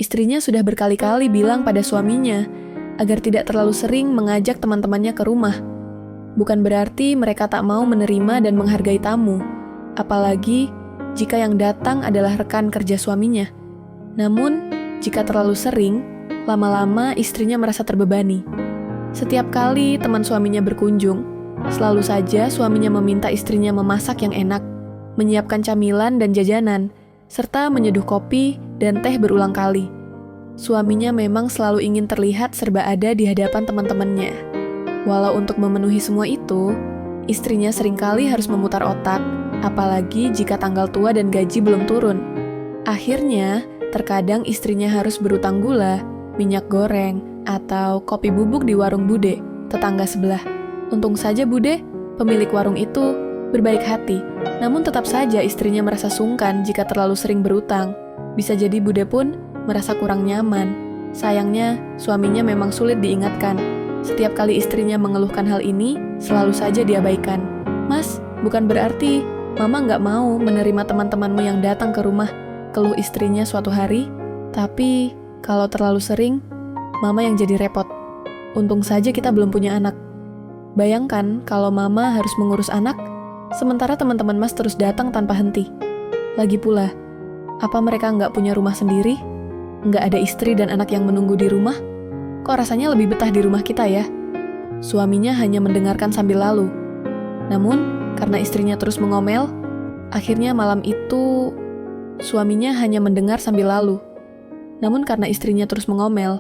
Istrinya sudah berkali-kali bilang pada suaminya agar tidak terlalu sering mengajak teman-temannya ke rumah. Bukan berarti mereka tak mau menerima dan menghargai tamu, apalagi jika yang datang adalah rekan kerja suaminya. Namun, jika terlalu sering, lama-lama istrinya merasa terbebani. Setiap kali teman suaminya berkunjung, selalu saja suaminya meminta istrinya memasak yang enak, menyiapkan camilan dan jajanan, serta menyeduh kopi dan teh berulang kali. Suaminya memang selalu ingin terlihat serba ada di hadapan teman-temannya. Walau untuk memenuhi semua itu, istrinya seringkali harus memutar otak, apalagi jika tanggal tua dan gaji belum turun. Akhirnya, terkadang istrinya harus berutang gula, minyak goreng, atau kopi bubuk di warung Bude, tetangga sebelah. Untung saja Bude, pemilik warung itu, berbaik hati, namun tetap saja istrinya merasa sungkan jika terlalu sering berutang. Bisa jadi Bude pun merasa kurang nyaman. Sayangnya, suaminya memang sulit diingatkan. Setiap kali istrinya mengeluhkan hal ini, selalu saja diabaikan. Mas, bukan berarti Mama nggak mau menerima teman-temanmu yang datang ke rumah, keluh istrinya suatu hari. Tapi, kalau terlalu sering, Mama yang jadi repot. Untung saja kita belum punya anak. Bayangkan kalau Mama harus mengurus anak, sementara teman-teman Mas terus datang tanpa henti. Lagi pula, apa mereka nggak punya rumah sendiri? Nggak ada istri dan anak yang menunggu di rumah? Kok rasanya lebih betah di rumah kita ya? Suaminya hanya mendengarkan sambil lalu. Namun, karena istrinya terus mengomel, akhirnya malam itu suaminya hanya mendengar sambil lalu. Namun karena istrinya terus mengomel,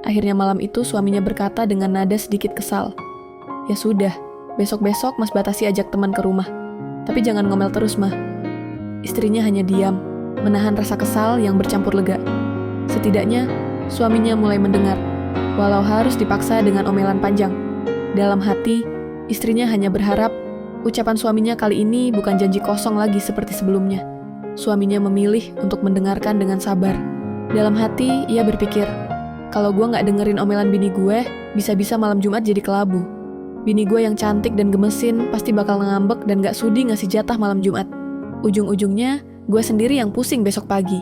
akhirnya malam itu suaminya berkata dengan nada sedikit kesal. Ya sudah, besok-besok Mas batasi ajak teman ke rumah. Tapi jangan ngomel terus, Mah. Istrinya hanya diam, menahan rasa kesal yang bercampur lega. Setidaknya, suaminya mulai mendengar, walau harus dipaksa dengan omelan panjang. Dalam hati, istrinya hanya berharap ucapan suaminya kali ini bukan janji kosong lagi seperti sebelumnya. Suaminya memilih untuk mendengarkan dengan sabar. Dalam hati, ia berpikir, kalau gue nggak dengerin omelan bini gue, bisa-bisa malam Jumat jadi kelabu. Bini gue yang cantik dan gemesin pasti bakal ngambek dan gak sudi ngasih jatah malam Jumat. Ujung-ujungnya, gue sendiri yang pusing besok pagi.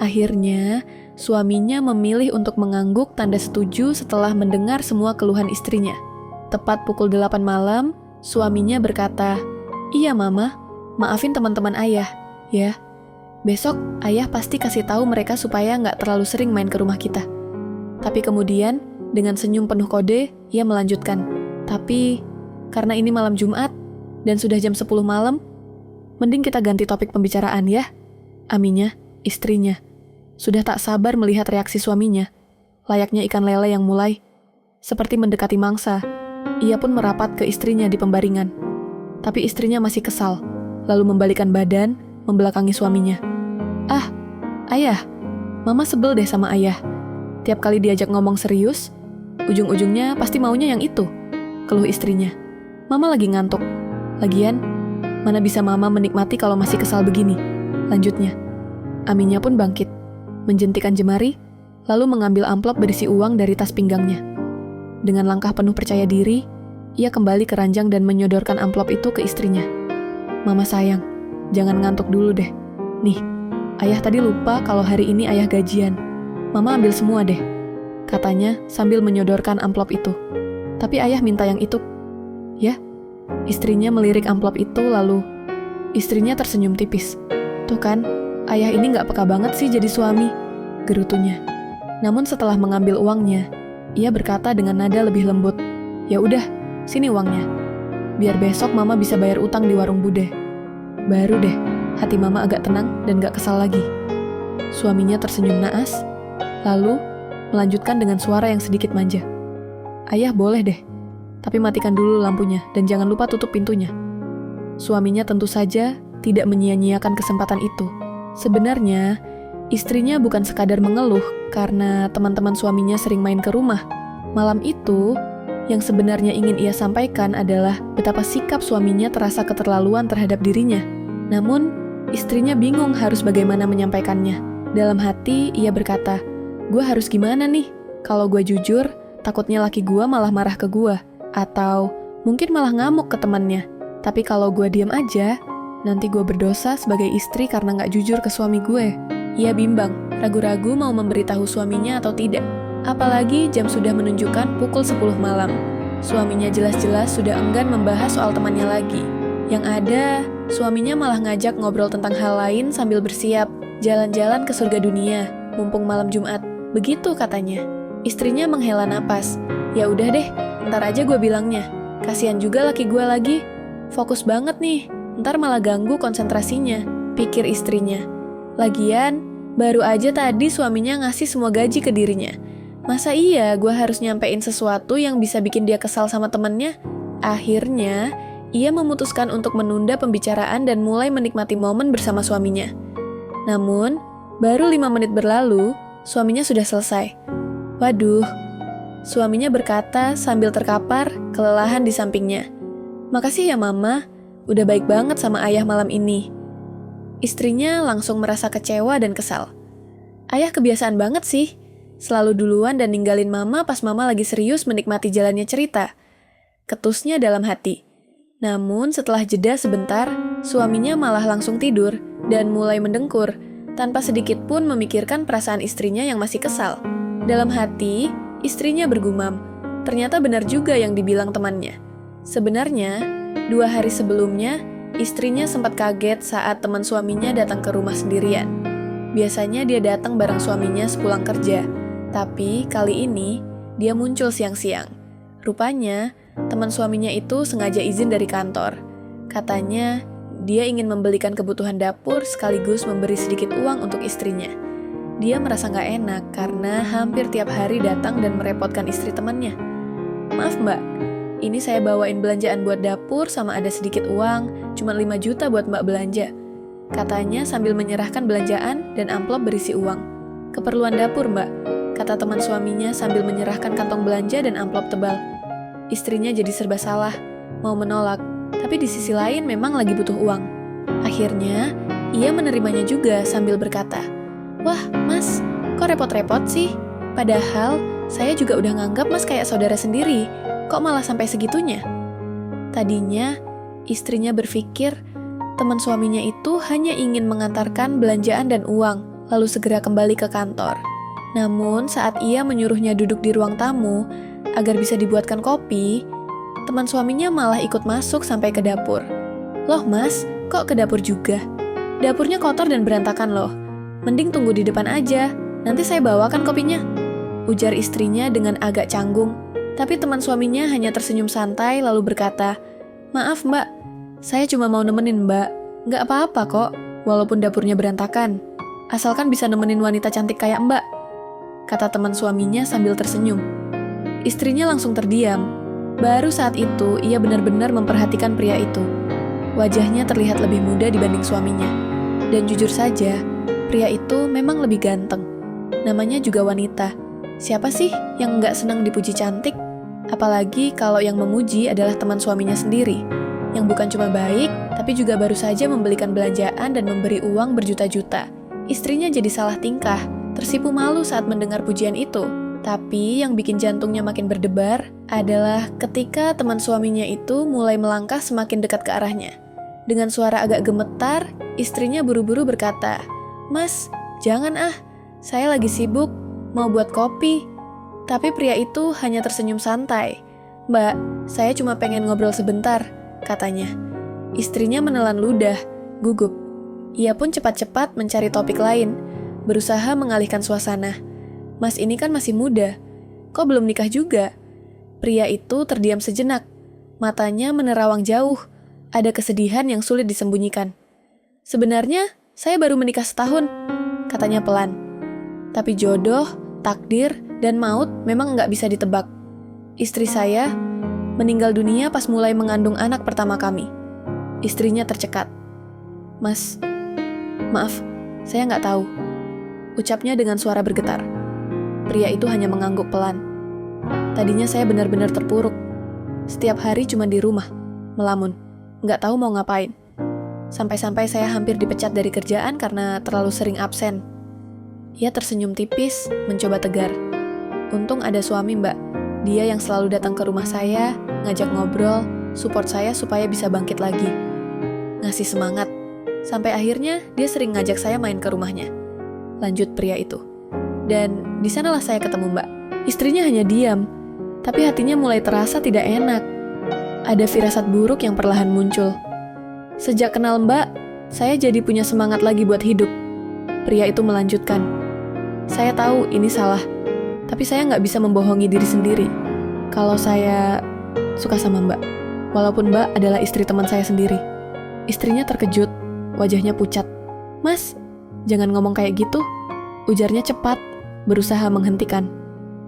Akhirnya, suaminya memilih untuk mengangguk tanda setuju setelah mendengar semua keluhan istrinya. Tepat pukul 8 malam, suaminya berkata, "Iya Mama, maafin teman-teman Ayah, ya. Besok Ayah pasti kasih tahu mereka supaya nggak terlalu sering main ke rumah kita." Tapi kemudian, dengan senyum penuh kode, ia melanjutkan, "Tapi, karena ini malam Jumat, dan sudah jam 10 malam, mending kita ganti topik pembicaraan ya." Aminya, istrinya, sudah tak sabar melihat reaksi suaminya. Layaknya ikan lele yang mulai, seperti mendekati mangsa, ia pun merapat ke istrinya di pembaringan. Tapi istrinya masih kesal, lalu membalikkan badan, membelakangi suaminya. "Ah, Ayah, Mama sebel deh sama Ayah. Tiap kali diajak ngomong serius, ujung-ujungnya pasti maunya yang itu," keluh istrinya. "Mama lagi ngantuk. Lagian, mana bisa Mama menikmati kalau masih kesal begini?" Lanjutnya. Aminya pun bangkit, menjentikan jemari, lalu mengambil amplop berisi uang dari tas pinggangnya. Dengan langkah penuh percaya diri, ia kembali ke ranjang dan menyodorkan amplop itu ke istrinya. "Mama sayang, jangan ngantuk dulu deh. Nih, Ayah tadi lupa kalau hari ini Ayah gajian. Mama ambil semua deh," katanya sambil menyodorkan amplop itu. "Tapi Ayah minta yang itu." "Ya." Istrinya melirik amplop itu lalu istrinya tersenyum tipis. "Tuh kan, Ayah ini gak peka banget sih jadi suami," gerutunya. Namun setelah mengambil uangnya, ia berkata dengan nada lebih lembut, "Ya udah, sini uangnya. Biar besok Mama bisa bayar utang di warung Bude." Baru deh, hati Mama agak tenang dan gak kesal lagi. Suaminya tersenyum naas, lalu melanjutkan dengan suara yang sedikit manja. "Ayah boleh deh, tapi matikan dulu lampunya dan jangan lupa tutup pintunya." Suaminya tentu saja tidak menyia-nyiakan kesempatan itu. Sebenarnya, istrinya bukan sekadar mengeluh karena teman-teman suaminya sering main ke rumah. Malam itu, yang sebenarnya ingin ia sampaikan adalah betapa sikap suaminya terasa keterlaluan terhadap dirinya. Namun, istrinya bingung harus bagaimana menyampaikannya. Dalam hati, ia berkata, "Gue harus gimana nih? Kalau gue jujur, takutnya laki gue malah marah ke gue. Atau mungkin malah ngamuk ke temannya. Tapi kalau gue diam aja, nanti gue berdosa sebagai istri karena gak jujur ke suami gue." Ia bimbang, ragu-ragu mau memberitahu suaminya atau tidak. Apalagi jam sudah menunjukkan pukul 10 malam. Suaminya jelas-jelas sudah enggan membahas soal temannya lagi. Yang ada, suaminya malah ngajak ngobrol tentang hal lain sambil bersiap jalan-jalan ke surga dunia, mumpung malam Jumat. Begitu katanya. Istrinya menghela napas. Ya udah deh, ntar aja gue bilangnya. Kasian juga laki gue lagi. Fokus banget nih, ntar malah ganggu konsentrasinya, pikir istrinya. Lagian, baru aja tadi suaminya ngasih semua gaji ke dirinya. Masa iya gue harus nyampein sesuatu yang bisa bikin dia kesal sama temennya? Akhirnya, ia memutuskan untuk menunda pembicaraan dan mulai menikmati momen bersama suaminya. Namun, baru 5 menit berlalu, suaminya sudah selesai. Waduh, suaminya berkata sambil terkapar, kelelahan di sampingnya. Makasih ya mama, udah baik banget sama ayah malam ini. Istrinya langsung merasa kecewa dan kesal. Ayah kebiasaan banget sih, selalu duluan dan ninggalin mama pas mama lagi serius menikmati jalannya cerita. Ketusnya dalam hati. Namun setelah jeda sebentar, suaminya malah langsung tidur dan mulai mendengkur, tanpa sedikit pun memikirkan perasaan istrinya yang masih kesal. Dalam hati, istrinya bergumam, ternyata benar juga yang dibilang temannya. Sebenarnya, 2 hari sebelumnya, istrinya sempat kaget saat teman suaminya datang ke rumah sendirian. Biasanya dia datang bareng suaminya sepulang kerja, tapi kali ini dia muncul siang-siang. Rupanya, teman suaminya itu sengaja izin dari kantor. Katanya, dia ingin membelikan kebutuhan dapur sekaligus memberi sedikit uang untuk istrinya. Dia merasa nggak enak karena hampir tiap hari datang dan merepotkan istri temannya. Maaf mbak, ini saya bawain belanjaan buat dapur sama ada sedikit uang, cuma 5 juta buat mbak belanja. Katanya sambil menyerahkan belanjaan dan amplop berisi uang. Keperluan dapur mbak, kata teman suaminya sambil menyerahkan kantong belanja dan amplop tebal. Istrinya jadi serba salah, mau menolak, tapi di sisi lain memang lagi butuh uang. Akhirnya, ia menerimanya juga sambil berkata, "Wah, mas, kok repot-repot sih? Padahal, saya juga udah nganggap mas kayak saudara sendiri. Kok malah sampai segitunya?" Tadinya, istrinya berpikir teman suaminya itu hanya ingin mengantarkan belanjaan dan uang, lalu segera kembali ke kantor. Namun, saat ia menyuruhnya duduk di ruang tamu agar bisa dibuatkan kopi, teman suaminya malah ikut masuk sampai ke dapur. "Loh mas, kok ke dapur juga? Dapurnya kotor dan berantakan loh. Mending tunggu di depan aja, nanti saya bawakan kopinya," ujar istrinya dengan agak canggung. Tapi teman suaminya hanya tersenyum santai lalu berkata, "Maaf mbak, saya cuma mau nemenin mbak. Nggak apa-apa kok, walaupun dapurnya berantakan. Asalkan bisa nemenin wanita cantik kayak mbak," kata teman suaminya sambil tersenyum. Istrinya langsung terdiam. Baru saat itu ia benar-benar memperhatikan pria itu. Wajahnya terlihat lebih muda dibanding suaminya. Dan jujur saja, pria itu memang lebih ganteng. Namanya juga wanita. Siapa sih yang nggak senang dipuji cantik? Apalagi kalau yang memuji adalah teman suaminya sendiri, yang bukan cuma baik, tapi juga baru saja membelikan belanjaan dan memberi uang berjuta-juta. Istrinya jadi salah tingkah, tersipu malu saat mendengar pujian itu. Tapi yang bikin jantungnya makin berdebar adalah ketika teman suaminya itu mulai melangkah semakin dekat ke arahnya. Dengan suara agak gemetar, istrinya buru-buru berkata, "Mas, jangan ah, saya lagi sibuk, mau buat kopi." Tapi pria itu hanya tersenyum santai. "Mbak, saya cuma pengen ngobrol sebentar," katanya. Istrinya menelan ludah, gugup. Ia pun cepat-cepat mencari topik lain, berusaha mengalihkan suasana. "Mas ini kan masih muda, kok belum nikah juga?" Pria itu terdiam sejenak, matanya menerawang jauh, ada kesedihan yang sulit disembunyikan. "Sebenarnya, saya baru menikah setahun," katanya pelan. "Tapi jodoh, takdir, dan maut memang nggak bisa ditebak. Istri saya meninggal dunia pas mulai mengandung anak pertama kami." Istrinya tercekat. "Mas, maaf, saya nggak tahu," ucapnya dengan suara bergetar. Pria itu hanya mengangguk pelan. "Tadinya saya benar-benar terpuruk. Setiap hari cuma di rumah, melamun, nggak tahu mau ngapain. Sampai-sampai saya hampir dipecat dari kerjaan karena terlalu sering absen." Ia tersenyum tipis, mencoba tegar. "Untung ada suami mbak. Dia yang selalu datang ke rumah saya, ngajak ngobrol, support saya supaya bisa bangkit lagi. Ngasih semangat. Sampai akhirnya dia sering ngajak saya main ke rumahnya. lanjut pria itu. Dan di sanalah saya ketemu Mbak. Istrinya hanya diam, tapi hatinya mulai terasa tidak enak. Ada firasat buruk yang perlahan muncul. Sejak kenal Mbak, saya jadi punya semangat lagi buat hidup. Pria itu melanjutkan, saya tahu ini salah, tapi saya nggak bisa membohongi diri sendiri kalau saya suka sama Mbak, walaupun Mbak adalah istri teman saya sendiri. Istrinya terkejut, wajahnya pucat. Mas, jangan ngomong kayak gitu, ujarnya cepat, berusaha menghentikan.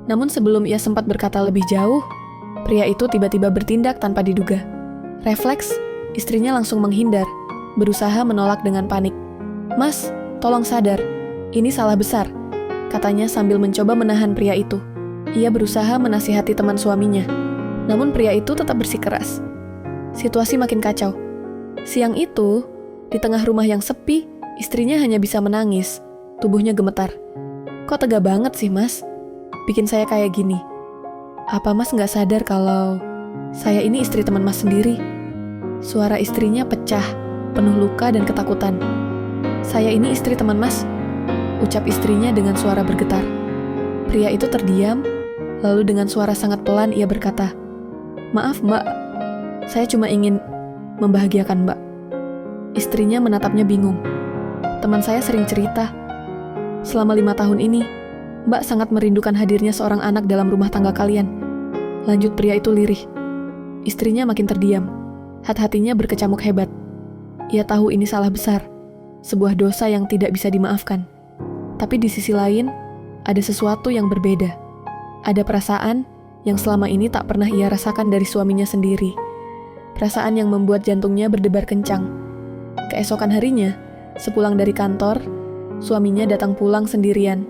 Namun sebelum ia sempat berkata lebih jauh, pria itu tiba-tiba bertindak tanpa diduga. Refleks, istrinya langsung menghindar, berusaha menolak dengan panik. Mas, tolong sadar, ini salah besar, katanya sambil mencoba menahan pria itu. Ia berusaha menasihati teman suaminya, namun pria itu tetap bersikeras. Situasi makin kacau. Siang itu, di tengah rumah yang sepi, istrinya hanya bisa menangis, tubuhnya gemetar. Kok tega banget sih mas? Bikin saya kayak gini. Apa mas gak sadar kalau saya ini istri teman mas sendiri? Suara istrinya pecah, penuh luka dan ketakutan. Saya ini istri teman mas, ucap istrinya dengan suara bergetar. Pria itu terdiam, lalu dengan suara sangat pelan ia berkata, maaf mbak, saya cuma ingin membahagiakan mbak. Istrinya menatapnya bingung. Teman saya sering cerita, selama 5 tahun ini, Mbak sangat merindukan hadirnya seorang anak dalam rumah tangga kalian. Lanjut pria itu lirih. Istrinya makin terdiam. Hatinya berkecamuk hebat. Ia tahu ini salah besar, sebuah dosa yang tidak bisa dimaafkan. Tapi di sisi lain, ada sesuatu yang berbeda. Ada perasaan yang selama ini tak pernah ia rasakan dari suaminya sendiri. Perasaan yang membuat jantungnya berdebar kencang. Keesokan harinya, sepulang dari kantor, suaminya datang pulang sendirian.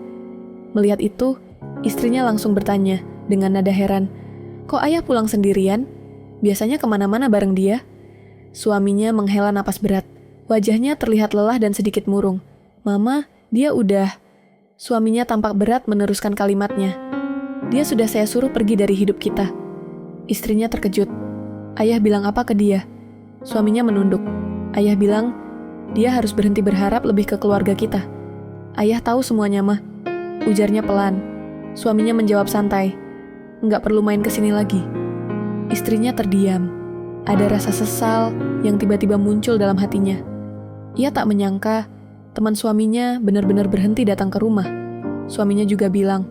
Melihat itu, istrinya langsung bertanya dengan nada heran, kok ayah pulang sendirian? Biasanya kemana-mana bareng dia? Suaminya menghela napas berat. Wajahnya terlihat lelah dan sedikit murung. Mama, dia udah. Suaminya tampak berat meneruskan kalimatnya. Dia sudah saya suruh pergi dari hidup kita. Istrinya terkejut. Ayah bilang apa ke dia? Suaminya menunduk. Ayah bilang, dia harus berhenti berharap lebih ke keluarga kita. Ayah tahu semuanya mah. Ujarnya pelan. Suaminya menjawab santai. Nggak perlu main kesini lagi. Istrinya terdiam. Ada rasa sesal yang tiba-tiba muncul dalam hatinya. Ia tak menyangka teman suaminya benar-benar berhenti datang ke rumah. Suaminya juga bilang,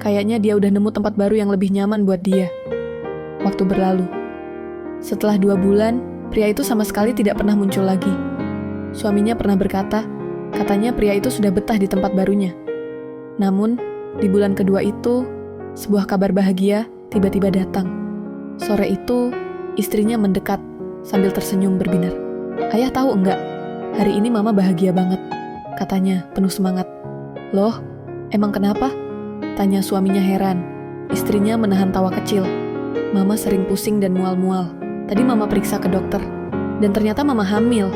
kayaknya dia udah nemu tempat baru yang lebih nyaman buat dia. Waktu berlalu. Setelah 2 bulan, pria itu sama sekali tidak pernah muncul lagi. Suaminya pernah berkata, katanya pria itu sudah betah di tempat barunya. Namun, di bulan kedua itu, sebuah kabar bahagia tiba-tiba datang. Sore itu, istrinya mendekat sambil tersenyum berbinar. Ayah tahu enggak, hari ini mama bahagia banget, katanya penuh semangat. Loh, emang kenapa? Tanya suaminya heran. Istrinya menahan tawa kecil. Mama sering pusing dan mual-mual. Tadi mama periksa ke dokter, dan ternyata mama hamil.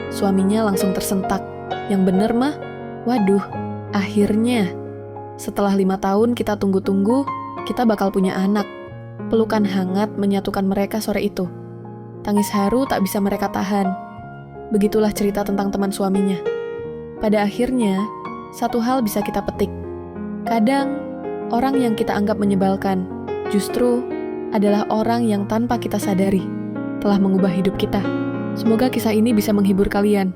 Suaminya langsung tersentak. Yang bener mah, waduh, akhirnya. Setelah 5 tahun kita tunggu-tunggu, kita bakal punya anak. Pelukan hangat menyatukan mereka sore itu. Tangis haru tak bisa mereka tahan. Begitulah cerita tentang teman suaminya. Pada akhirnya, satu hal bisa kita petik. Kadang, orang yang kita anggap menyebalkan, justru adalah orang yang tanpa kita sadari telah mengubah hidup kita. Semoga kisah ini bisa menghibur kalian.